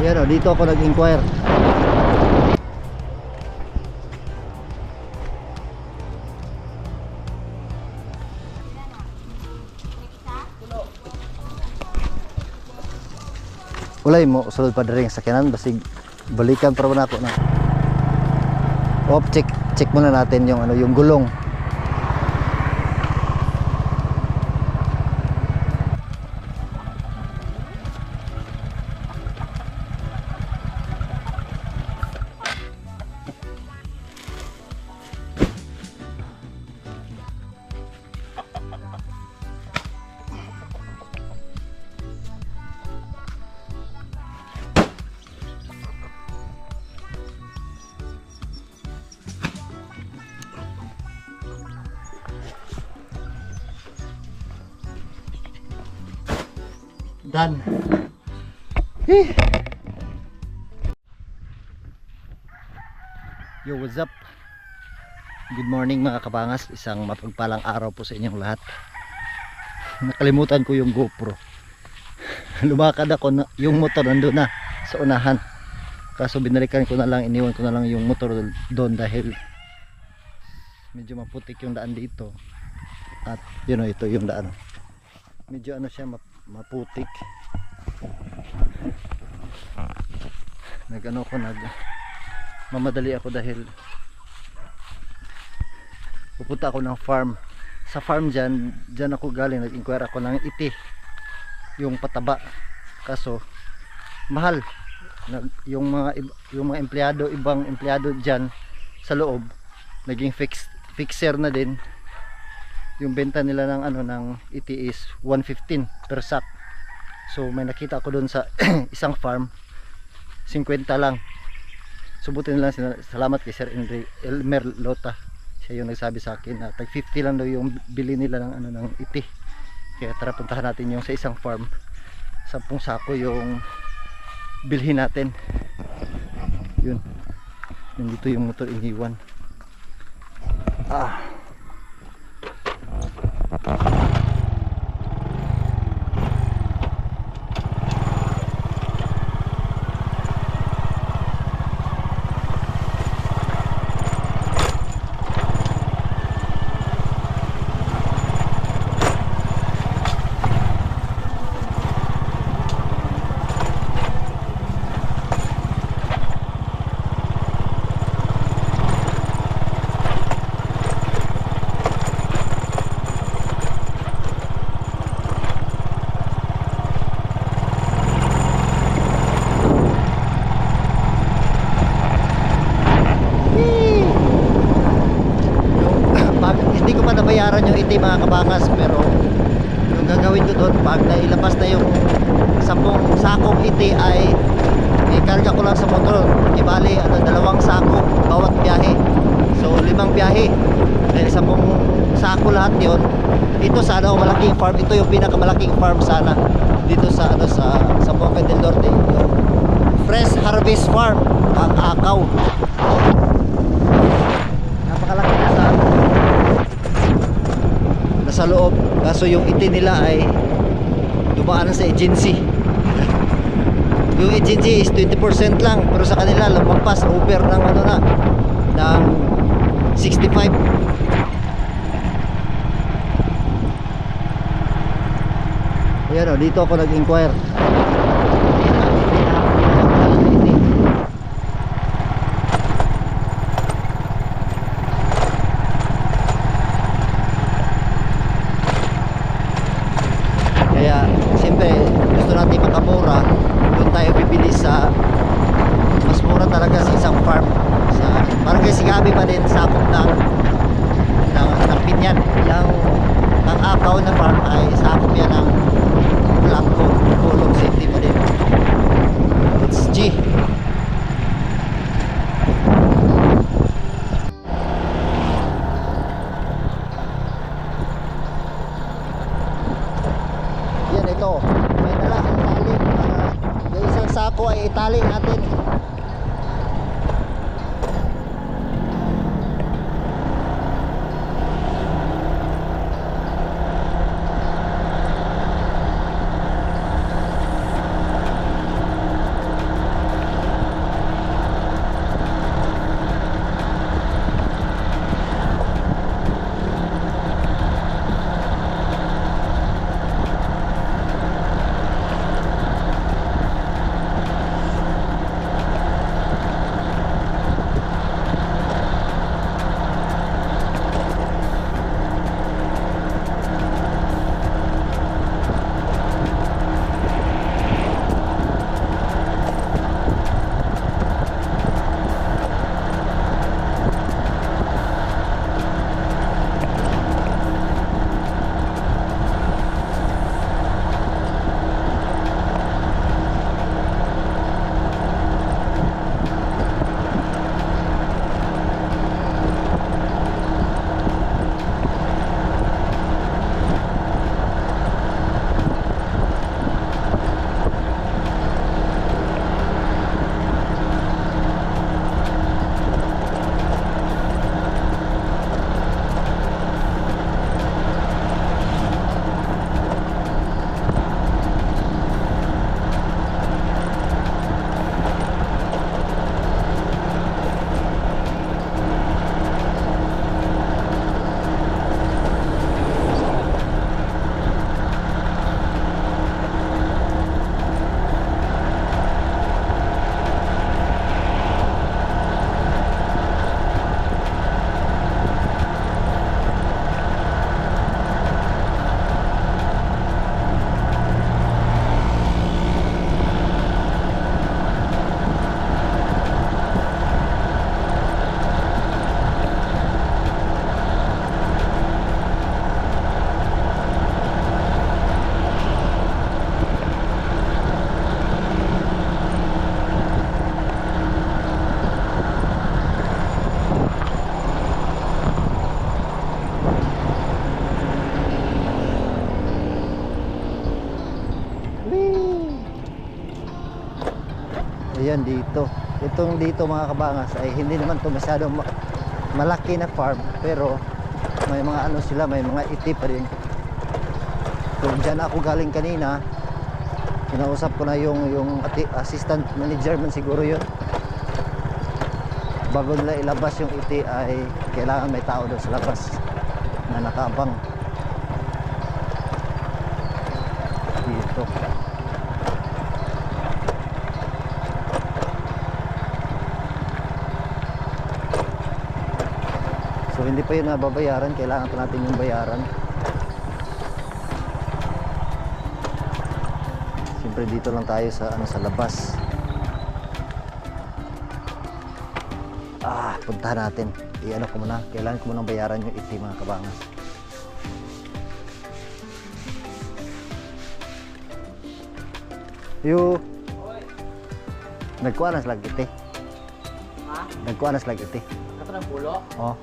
Ayan o, dito ako nag-inquire. Ulay mo, sulod pa rin sa sakyanan. Basig balikan para na ako na. Check muna natin yung ano, yung gulong. Done. Yo, what's up? Good morning mga kabangas. Isang mapagpalang araw po sa inyong lahat. Nakalimutan ko yung GoPro. Lumakad ako na, yung motor nandun na sa unahan. Kaso binalikan ko na lang, iniwan ko na lang yung motor doon dahil medyo maputik yung daan dito. At you know, ito yung daan. Medyo ano siya, maputik. Nagano ko, mamadali ako dahil pupunta ako ng farm. Sa farm dyan ako galing, nag-inquire ako ng iti, yung pataba. Kaso mahal. Yung mga empleyado, ibang empleyado dyan sa loob, naging fixer na din. Yung benta nila ng ano, ng iti is 115 per sack. So may nakita ako doon sa isang farm, 50 lang. Subutin nila, salamat kay Sir Elmer Lota. Siya yung nagsabi sa akin na tag 50 lang daw yung bili nila ng ano, ng iti. Kaya tara, puntahan natin yung sa isang farm. 10 sako yung bilhin natin. Yun. Nandito yung motor iniwan. Nabayaran yung iti mga kabangas, pero yung gagawin ko doon pag nailabas na yung 10 sakong iti ay ikarga ko lang sa motor. Ibali ano, 2 sako bawat biyahe, so 5 biyahe, dahil 10 sako lahat yon. Ito sa ano, malaking farm, ito yung pinakamalaking farm sana dito sa ano, sa Boca del Norte, Fresh Harvest Farm ang Akaw. Napakalaki na sa loob. Kaso yung iti nila ay dumaan sa agency. Yung agency is 20% lang, pero sa kanila lumagpas, over ng ano na, ng 65. Ayan o, dito ako nag-inquire. Kaya siyempre gusto natin makamura, doon tayo bibili sa mas mura talaga sa isang farm, sa barangay Sigabi pa din, sakop ng Pinyan. Yung ang Akaw na farm ay sakop yan ng Blanco, Kulong City pa din. It's G. Ito, may dala ang tali. Yung isang sako ay itali natin. Ayan dito. Itong dito mga kabangas ay hindi naman to masyadong malaki na farm, pero may mga ano sila, may mga iti pa rin. So dyan ako galing kanina, kinausap ko na yung assistant manager man siguro yun. Bago nila ilabas yung iti ay kailangan may tao doon sa labas na nakaabang dito. So hindi pa yun nababayaran, kailangan pa natin yung bayaran. Siyempre dito lang tayo sa ano, sa labas. Puntahan natin. I-ano ko muna, kailangan ko muna bayaran yung iti mga kabangas. Nagkuanas lagi iti. Ha? Nagkuanas lagi iti. Kato ng pulo? Oh.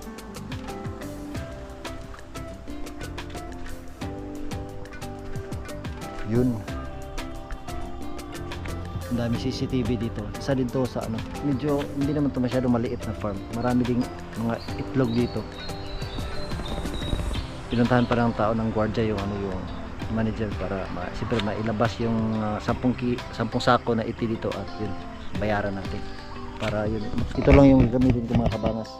Yun. Ang dami CCTV dito. Isa din to sa ano, medyo hindi naman to masyado maliit na farm. Marami ding mga itlog dito. Pinuntahan pa ng tao ng gwardiya yung ano, yung manager para siyempre mailabas yung 10 sako na iti dito at yun bayaran natin. Para yun, ito lang yung gamitin ko mga kabangas.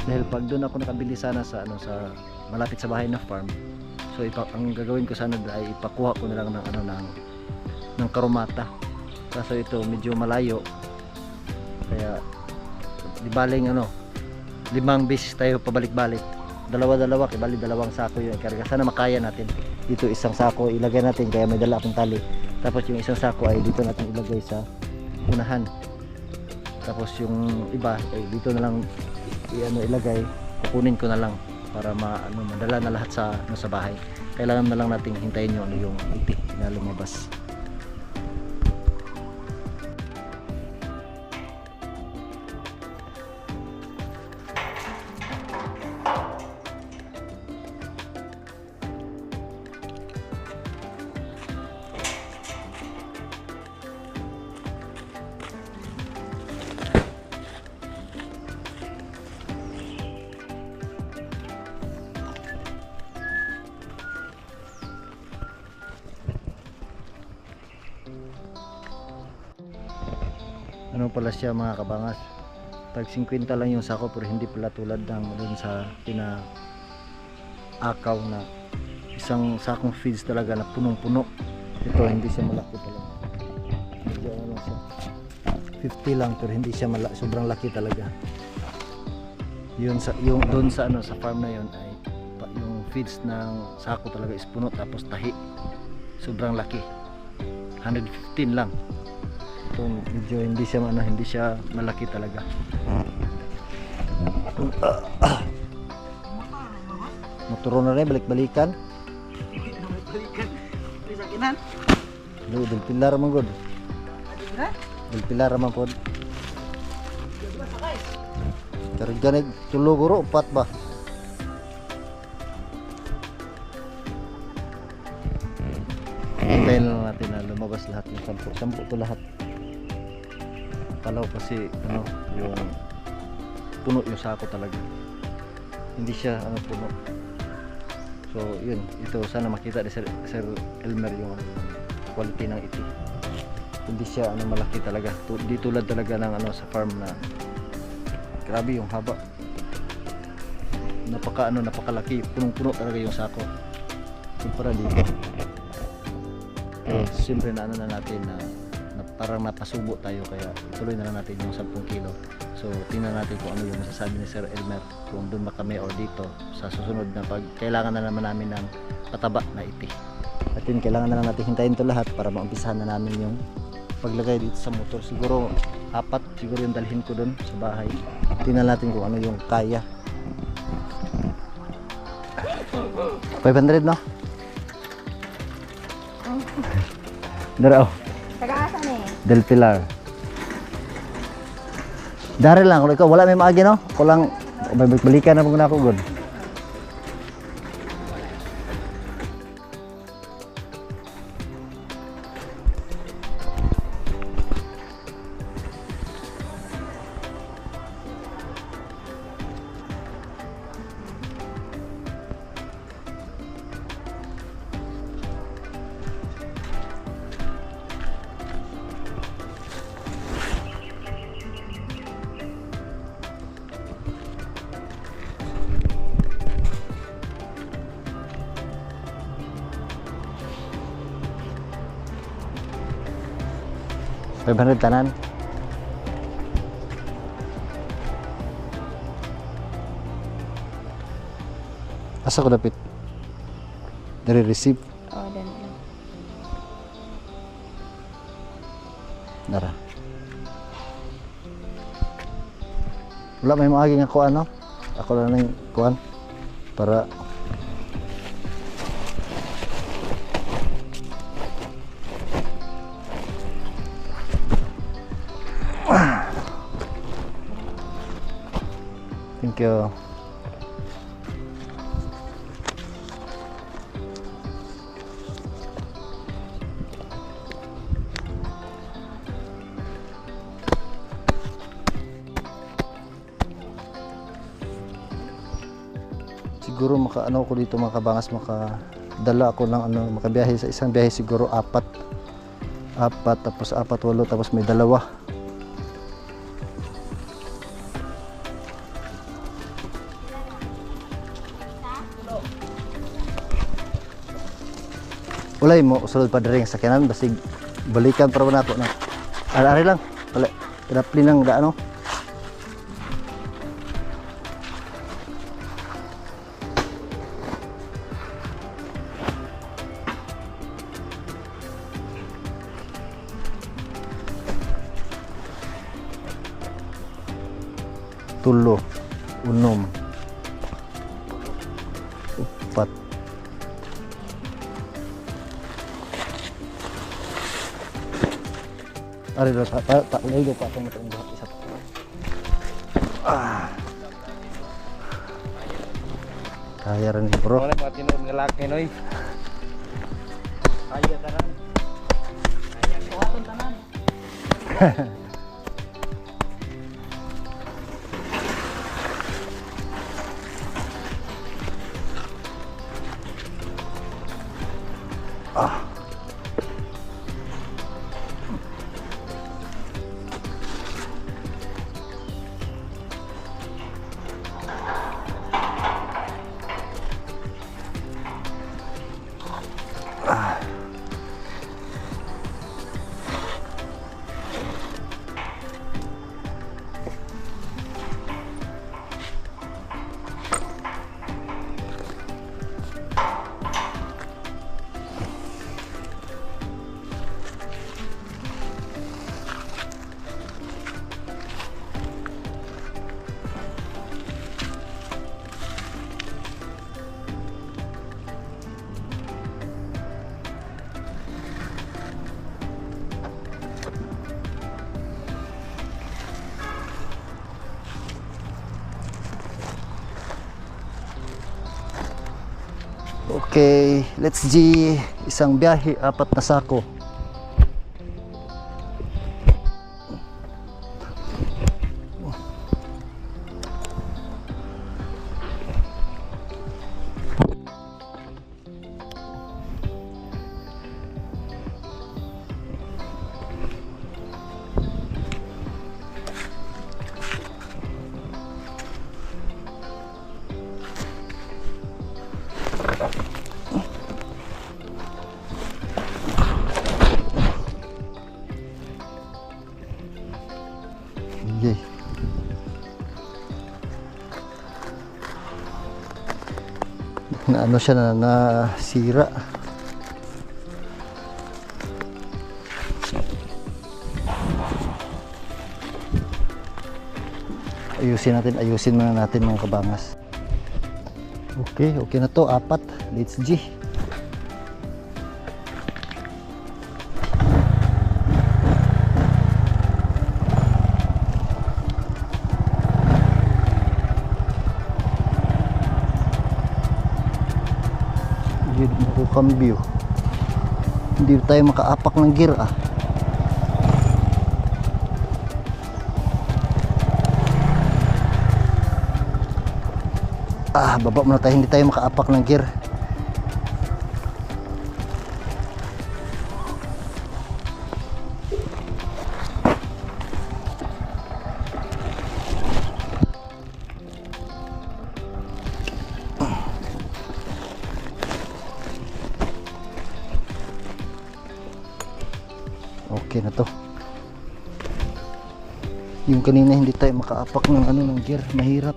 Dahil pag doon ako nakabili sana sa ano, sa malapit sa bahay na farm. So ang gagawin ko sana ay ipakuha ko na lang ng ano, ng karumata. Kaso ito medyo malayo, kaya di baling ano, 5 beses tayo pabalik-balik, dalawa-dalawa, kibali 2 sako yung ikarga. Sana makaya natin. Dito isang sako ilagay natin, kaya may dala akong tali. Tapos yung isang sako ay dito natin ilagay sa unahan. Tapos yung iba ay dito na lang ilagay, kukunin ko na lang para madala na lahat sa bahay. Kailangan na lang nating hintayin yung iti na lumabas. Ano pala siya mga kabangas, tag 50 lang yung sako, pero hindi pala tulad ng dun sa akaw na isang sakong feeds talaga na punong-puno. Ito hindi siya malaki talaga, medyo ano siya, 50 lang, pero hindi siya sobrang laki talaga. Yung doon sa ano, sa farm na yun ay yung feeds ng sako talaga is puno, tapos tahi, sobrang laki, 115 lang. Ito medyo hindi siya malaki talaga. Motoro na rin, balik-balikan. Balik-balikan. Isa kinan. Del Pilar man god. Del Pilar man pod. Karga na 3 guro, 4 ba? Hintayin lang natin na lumabas lahat ng 10 to lahat. Kalaw kasi ano, yung puno yung sako talaga, hindi siya ano, puno. So yun, ito sana makita ni Sir Elmer yung quality ng iti. Hindi siya ano, malaki talaga, di tulad talaga ng ano sa farm na grabe yung haba, napakalaki, punong-puno talaga yung sako kumpara dito. Siyempre na ano na natin na parang napasubo tayo, kaya tuloy na lang natin yung 10 kilo. So tingnan natin kung ano yung masasabi ni Sir Elmer, kung doon ba kami or dito sa susunod na pag kailangan na naman namin ng pataba na iti. At yun, kailangan na lang natin hintayin to lahat para maumpisahan na namin yung paglagay dito sa motor. Siguro 4 siguro yung dalhin ko doon sa bahay. Tingnan natin kung ano yung kaya. 500 no? Dara Taga-asa ni? Del Pilar. Dari lang, kung ikaw wala may maagi no? Kulang, balikan na muna ako good. 500 tanan. Asa ko dapit? Dari receive. Oh, dan lang. Nara. Wala may maaging ako ano? Ako lang ng kuan para thank you. Siguro makaano ko dito mga kabangas, makadala ako ng ano, makabiyahe sa isang biyahe siguro apat tapos 8 tapos may 2. Ulay mo usulod pa diri sa sakyanan basig balikan para nato na. Ari lang. Wala. Pinapli nang daano. Tulo, 6, 4. Ari do tak lego pa itong matong buhat isa. Kaya rin ni bro. Wala mga tinuod nga laki noy. Kaya tanan. Kaya kuwaton tanan. Okay, let's G. Isang biyahe, 4 na sako. Yay. Na ano siya na nasira. Ayusin muna natin mga kabangas. Okay na to, 4. Let's G. Cambio. Hindi tayo makaapak ng gear baba muna tayo, hindi tayo makaapak ng gear. Okay na to. Yung kanina hindi tayo makaapak ng ano ng gear, mahirap.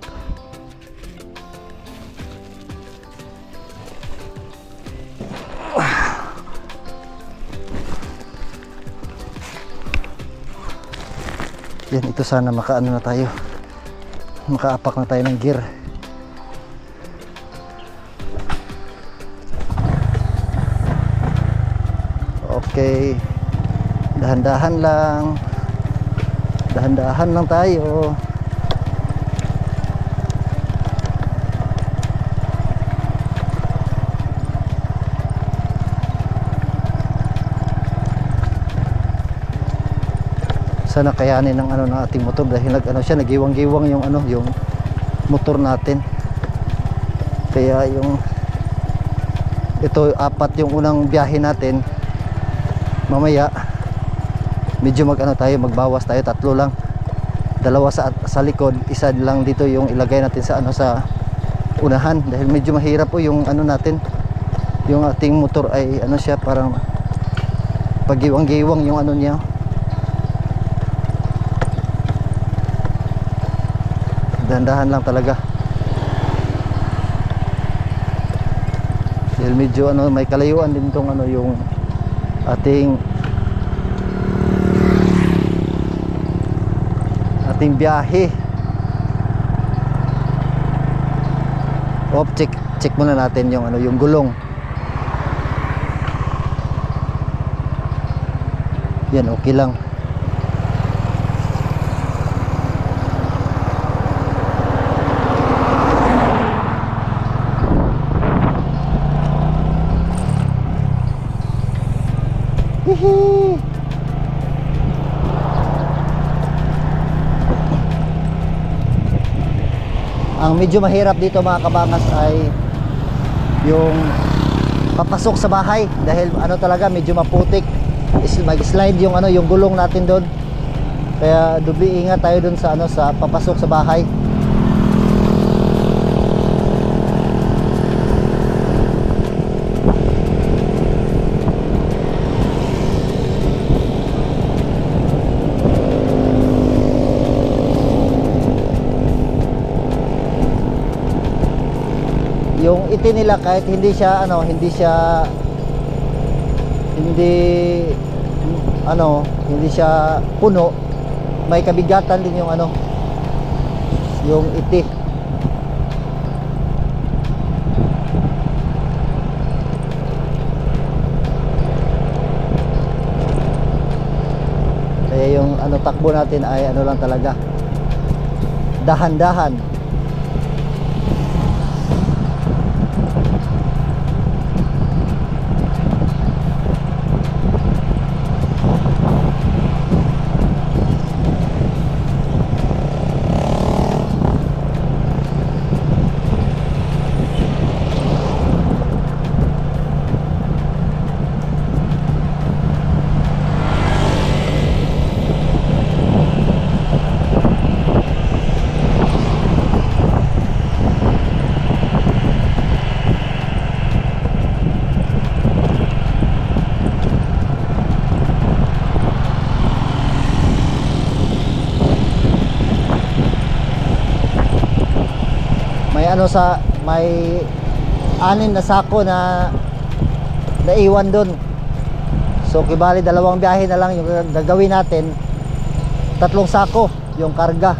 Yan, ito sana makaano na tayo. Makaapak na tayo ng gear. Okay. Dahan-dahan lang. Dahan-dahan lang tayo. Sana kayanin ng ano ng ating motor dahil nag-ano siya, nagiwang-giwang yung ano, yung motor natin. Kaya yung ito apat yung unang biyahe natin. Mamaya medyo mag-ano tayo, magbawas tayo, 3 lang. 2 sa likod, 1 lang dito yung ilagay natin sa ano sa unahan dahil medyo mahirap po yung ano natin. Yung ating motor ay ano siya, parang pagiwang-giwang yung ano niya. Dahan-dahan lang talaga. Dahil medyo ano, may kalayuan din tong ano yung ating biyahe. Check muna natin yung ano, yung gulong. Yan, okay lang. Hihi. Ang medyo mahirap dito mga kabangas ay yung papasok sa bahay dahil ano talaga medyo maputik. Mag-slide yung ano, yung gulong natin doon. Kaya dubli ingat tayo doon sa ano, sa papasok sa bahay. Yung iti nila kahit hindi siya puno, may kabigatan din yung ano, yung iti. Kaya yung ano, takbo natin ay ano lang talaga, dahan-dahan. May 6 na sako na naiwan doon. So kibali 2 biyahe na lang yung gagawin natin. 3 sako yung karga.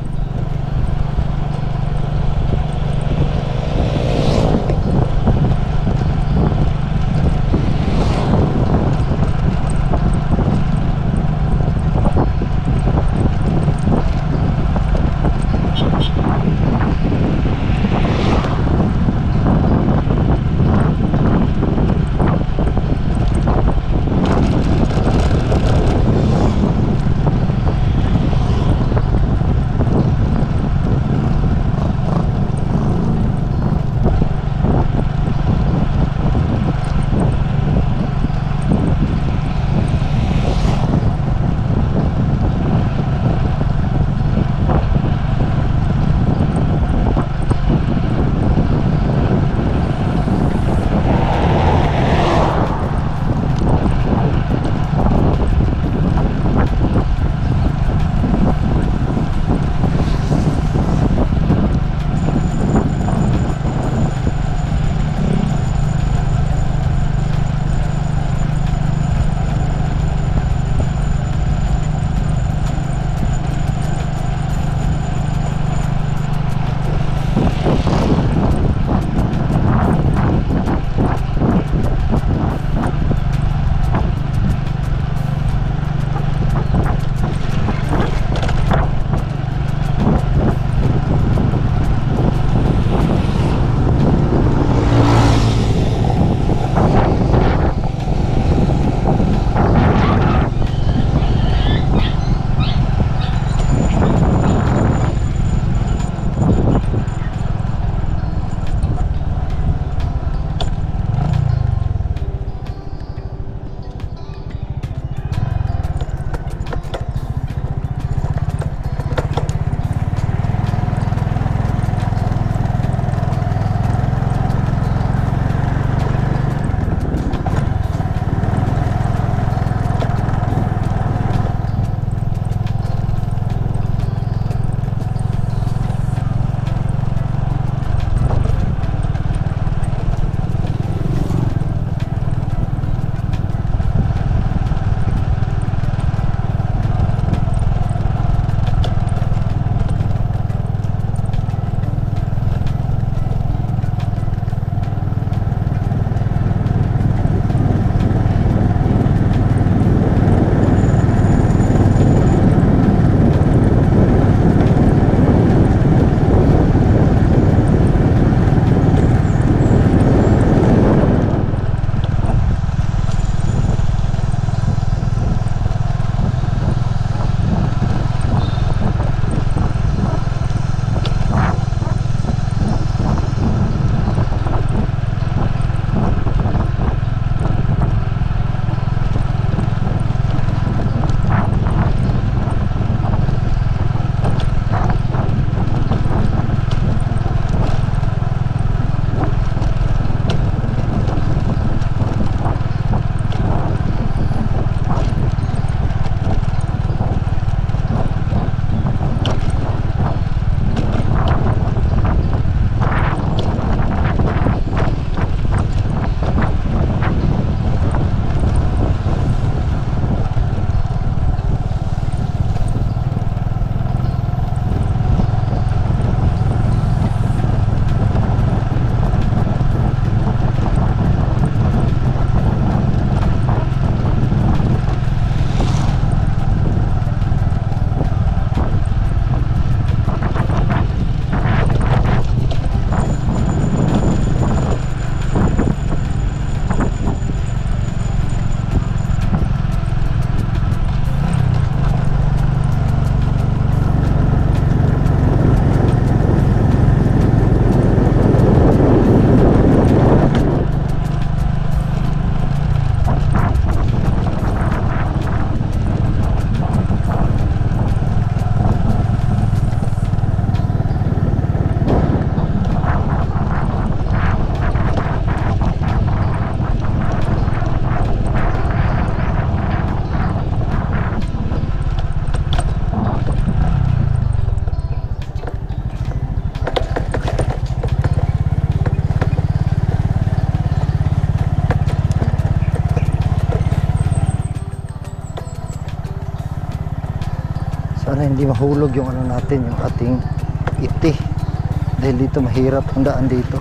Sana hindi mahulog yung ano natin, yung ating iti. Dahil dito mahirap ang daan dito.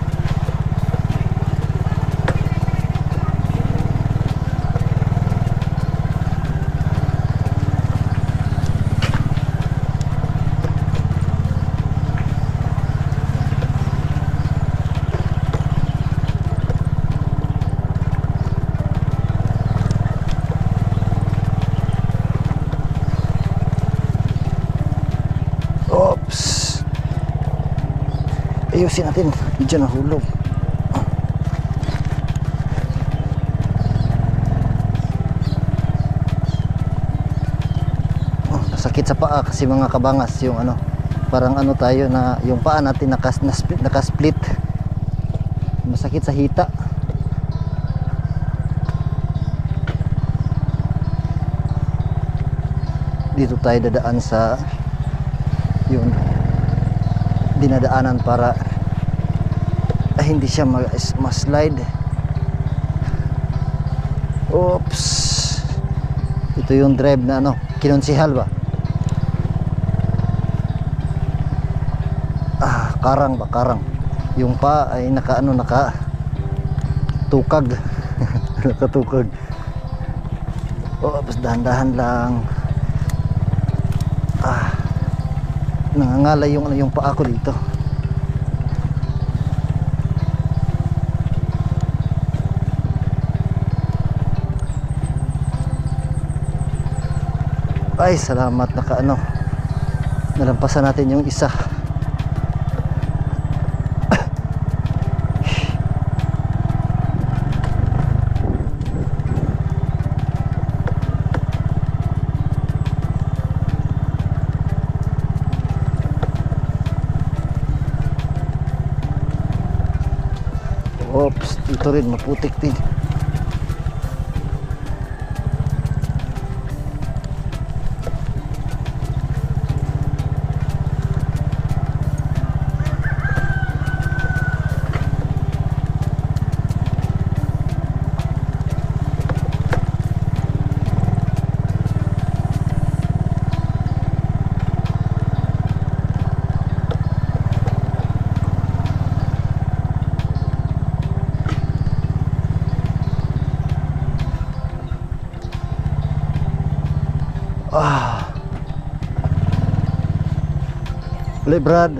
Oops. Ayusin natin. Medyo nahulog. Oh, nasakit sa paa kasi mga kabangas yung ano. Parang ano tayo na yung paa natin nakasplit. Masakit sa hita. Dito tayo dadaan sa yun dinadaanan para hindi siya ma-slide. Oops. Ito yung drive na ano, kinonsihal ba? Karang ba? Karang. Yung pa ay naka tukag. Nakatukag. Oops, dahan-dahan lang. Nangangalay yung paa ko dito. Ay, salamat nalampasan natin yung isa. Oops, ito rin maputik din. Ali Brad.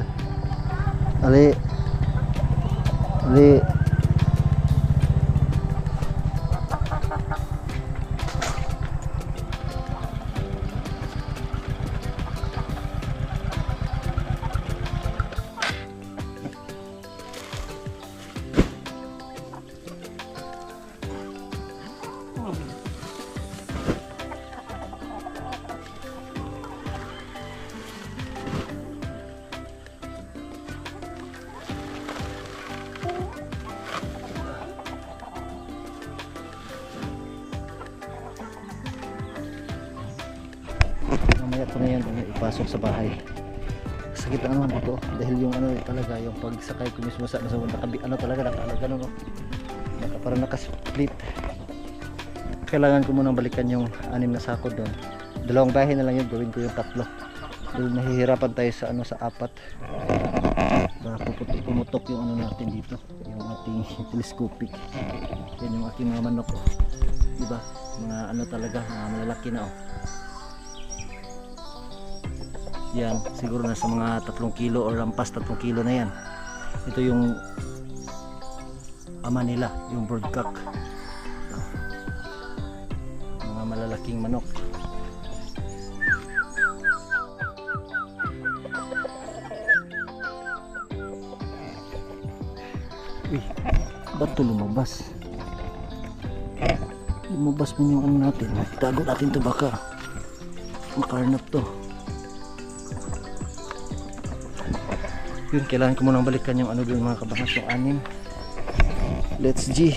Ali. Mamaya ko na yan ipasok sa bahay. Sakit na naman ito dahil yung ano talaga yung pagsakay ko mismo sa ano talaga nakalaga no. Parang nakasplit. Kailangan ko munang balikan yung 6 na sako doon. 2 bahay na lang yun, gawin ko yung 3. Dahil nahihirapan tayo sa ano sa 4. Para pumutok yung ano natin dito, yung ating telescopic. Yan yung aking mga manok oh. Diba? Mga ano talaga, mga malalaki na oh. Yan, siguro nasa mga 3 kilo or lampas 3 kilo na yan. Ito yung ama nila, yung broodcock. Mga malalaking manok. Uy, ba't ito lumabas? Lumabas mo yung ano natin. Itago natin ito baka makarnap to. Yun, kailangan ko munang balikan yung ano doon mga kabangas, yung 6. Let's G.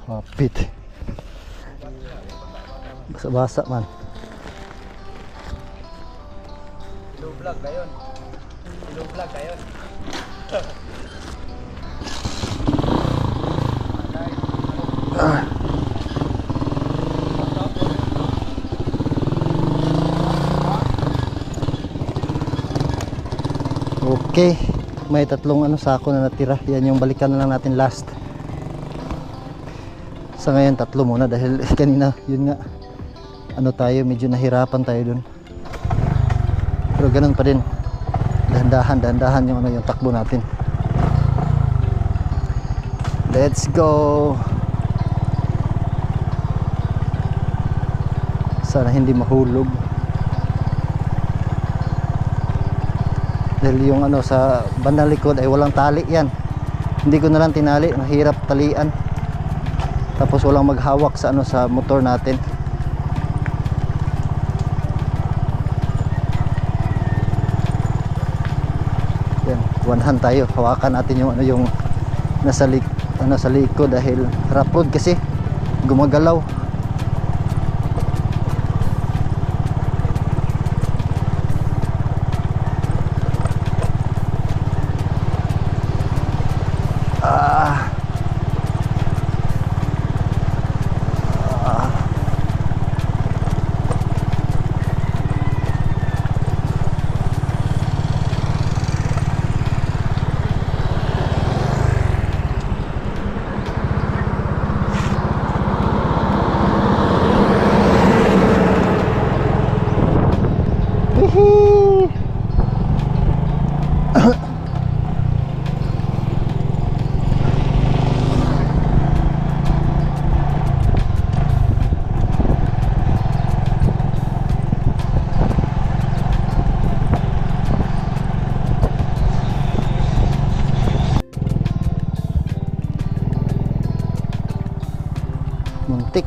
Hapit. Basa-basa man. Hello vlog kayon. Hello vlog kayon. Okay, may tatlong sako na natira. Yan yung balikan na lang natin last. Sa ngayon tatlo muna dahil kanina yun nga tayo, medyo nahirapan tayo dun. Pero ganun pa din. Dahan-dahan yung takbo natin. Let's go. Sana hindi mahulog. Dahil yung sa bandang likod ay walang tali yan. Hindi ko na lang tinali, mahirap talian. Tapos walang maghawak sa sa motor natin. Yan, one hand tayo. Hawakan natin yung yung nasa sa likod dahil rough road kasi gumagalaw. Muntik.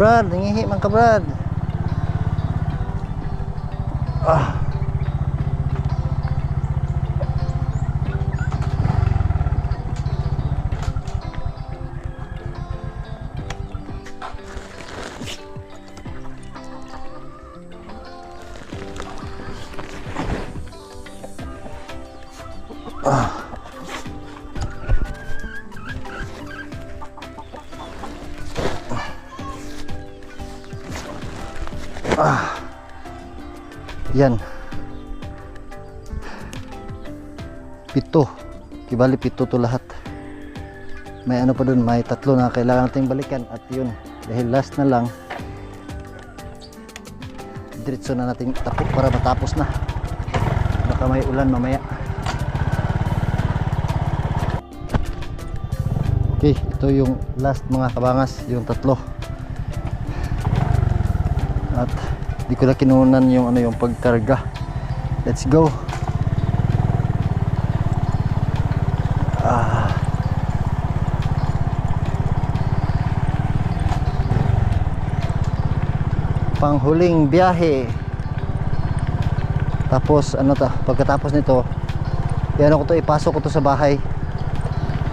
Brad, nangihi man ka, Brad. Yan. 7. Kibali 7 to lahat. May pa dun, may 3 na kailangan nating balikan at yun, dahil last na lang, diretso na natin tapok para matapos na. Baka may ulan mamaya. Okay, ito yung last mga kabangas, yung 3. At di ko na kinunan yung yung pagkarga. Let's go. Panghuling biyahe. Tapos pagkatapos nito, yan ko to, ipasok ko to sa bahay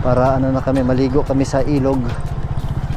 para na kami, maligo kami sa ilog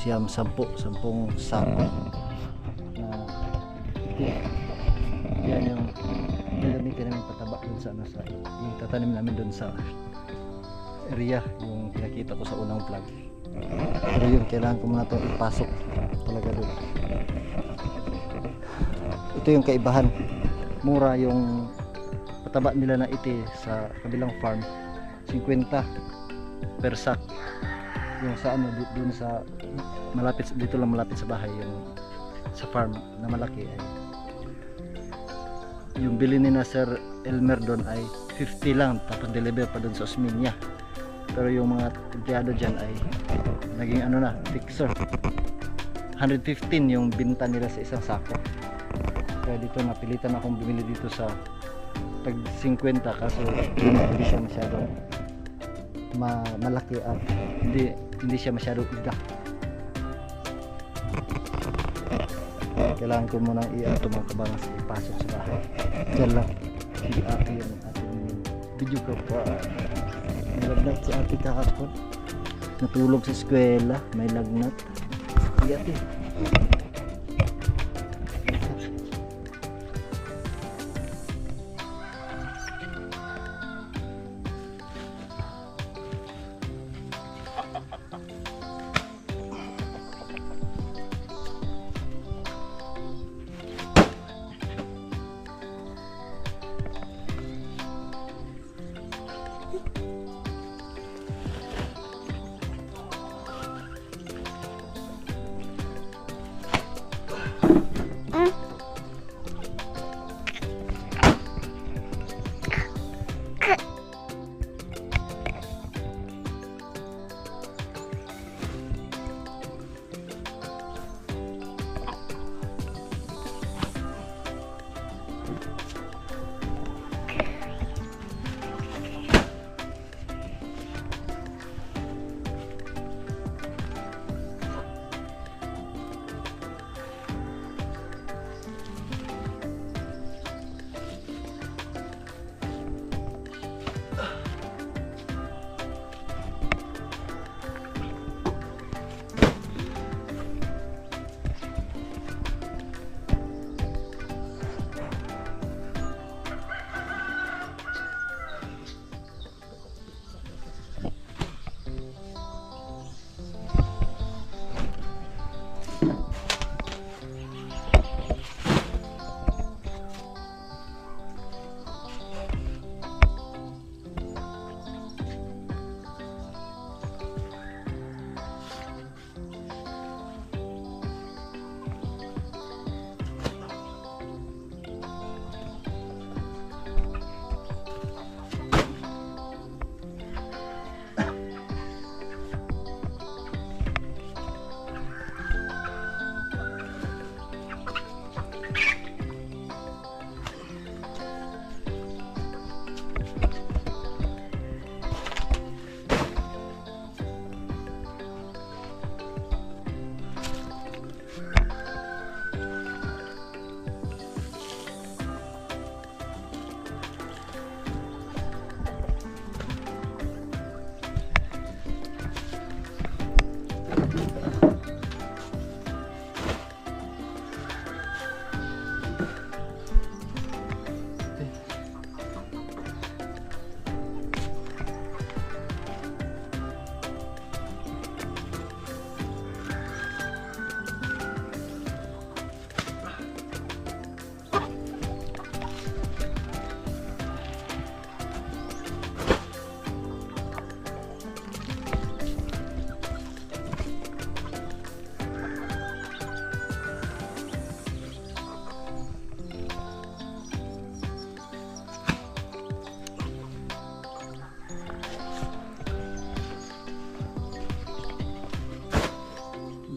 siyam, sampung sako na iti. Yan yung gagamitin namin pataba dun sa ano, sa yung tatanim namin dun sa area yung pinakita ko sa unang vlog. Pero yun, kailangan ko muna itong ipasok talaga dun. Ito yung kaibahan, mura yung pataba nila na iti sa kabilang farm, 50 per sack. Yung sa ano dun sa malapit dito lang, malapit sa bahay, yung sa farm na malaki ay yung bili ni na Sir Elmer doon ay 50 lang, tapos deliver pa doon sa Osmeña. Pero yung mga empleyado dyan ay naging ano na, fixer, 115 yung binta nila sa isang sako. Kaya dito napilitan akong bumili dito sa tag 50, kaso hindi siya masyadong malaki at hindi siya masyadong ida. Kailangan ko munang i-ato mga kabangas, ipasok sa bahay. Diyan lang si ate yung ating video ko po. May lagnat si ate kahapon, natulog sa eskwela, may lagnat. Sige ate.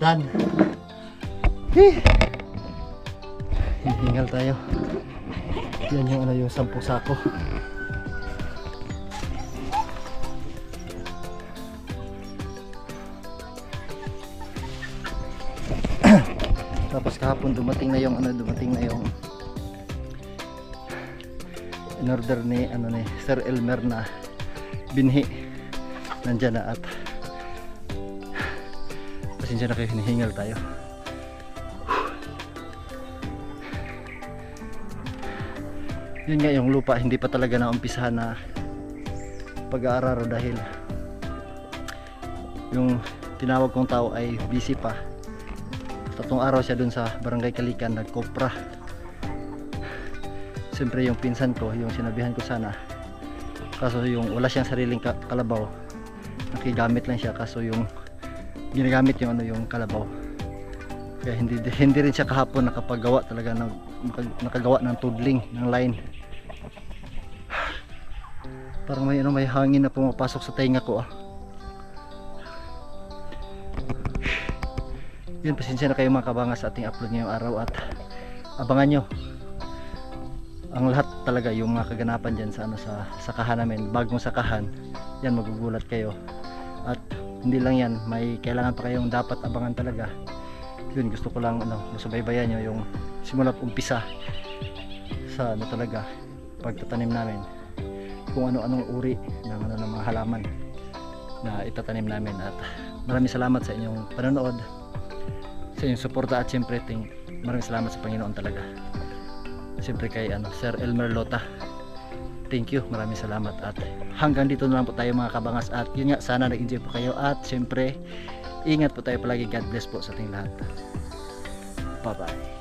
done. Hihingal tayo. Yan yung ano, yung 10 sako. Tapos kahapon dumating na yung in order ni Sir Elmer na binhi. Nandiyan na at pasensya na kayo, hinihingal tayo. Yun nga, yung lupa hindi pa talaga naumpisahan na pag-aararo dahil yung tinawag kong tao ay busy pa. Tatlong araw siya dun sa Barangay Kalikan, nagkopra. Siyempre yung pinsan ko, yung sinabihan ko sana, kaso yung wala siyang sariling kalabaw, nakigamit lang siya, kaso yung ginagamit yung yung kalabaw. Kaya hindi rin siya kahapon nakapagawa talaga ng nakagawa ng tudling ng line. Parang may hangin na pumapasok sa tenga ko. Yun, pasensya na kayo mga kabangas sa ating upload ngayong araw at abangan nyo ang lahat talaga, yung mga kaganapan dyan sa sa sakahan namin, bagong sakahan. Yan, magugulat kayo. At hindi lang yan, may kailangan pa kayong dapat abangan talaga. Yun, gusto ko lang masubaybayan nyo yung simula't umpisa sa talaga pagtatanim namin, kung ano-anong uri ng mga halaman na itatanim namin. At maraming salamat sa inyong panonood, sa inyong suporta, at siyempre maraming salamat sa Panginoon talaga. Siyempre kay Sir Elmer Lota, thank you, maraming salamat. At hanggang dito na lang po tayo mga kabangas. At yun nga, sana nag-enjoy po kayo at siyempre ingat po tayo palagi. God bless po sa ating lahat. Bye bye.